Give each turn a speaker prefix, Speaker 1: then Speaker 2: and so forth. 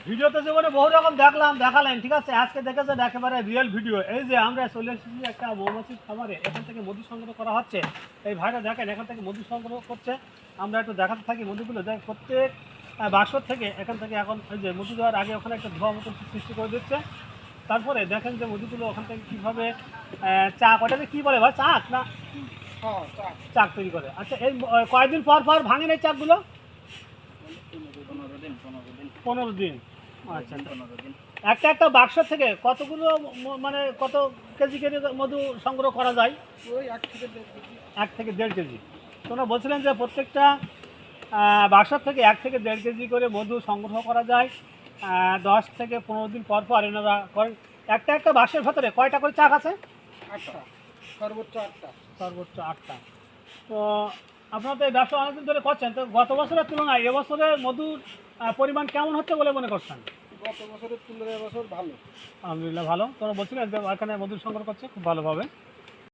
Speaker 1: ভিডিওতে জীবনে বহু রকম দেখালেন, ঠিক আছে। আজকে দেখেছেন একেবারে রিয়েল ভিডিও। এই যে আমরা চলে এসেছি একটা মৌমাছির খামারে, এখান থেকে মধু সংগ্রহ করা হচ্ছে। এই ভাইরা দেখেন এখান থেকে মধু সংগ্রহ করছে। আমরা একটু দেখাতে থাকি মধুগুলো। দেখ প্রত্যেক বাক্সর থেকে এখান থেকে এখন এই যে মধু দেওয়ার আগে ওখানে একটা ধোয়া মতো সৃষ্টি করে দিচ্ছে। তারপরে দেখেন যে মধুগুলো ওখান থেকে কীভাবে চাক, ওটাকে কী বলে ভাই, চাক না চাক তৈরি করে। আচ্ছা, এই কয়েকদিন পর পর ভাঙেন এই চাকগুলো? 15 দিন। আচ্ছা, একটা একটা বাক্স থেকে কতগুলো মানে কত কেজি কেজি মধু সংগ্রহ করা যায়?
Speaker 2: ওই
Speaker 1: 1 থেকে 1.5 কেজি। তোমরা বলছিলেন যে প্রত্যেকটা বাক্স থেকে 1 থেকে 1.5 কেজি করে মধু সংগ্রহ করা যায় 10 থেকে 15 দিন পর পর। এনারা করেন একটা একটা বাক্সের ভেতরে কয়টা করে চাক আছে?
Speaker 2: 8টা, সর্বোচ্চ 8টা।
Speaker 1: সর্বোচ্চ 8টা। তো আপনারা তো এই ব্যবসা অনেকদিন ধরে করছেন, তো গত বছরের তুলনায় এবছরে মধুর পরিমাণ কেমন হচ্ছে বলে মনে করছেন?
Speaker 2: গত বছরের তুলনায় এবছর ভালো।
Speaker 1: আলহামদুলিল্লাহ ভালো। তোমরা বলছিলেন যে এখানে মধুর সংগ্রহ করছে খুব ভালোভাবে।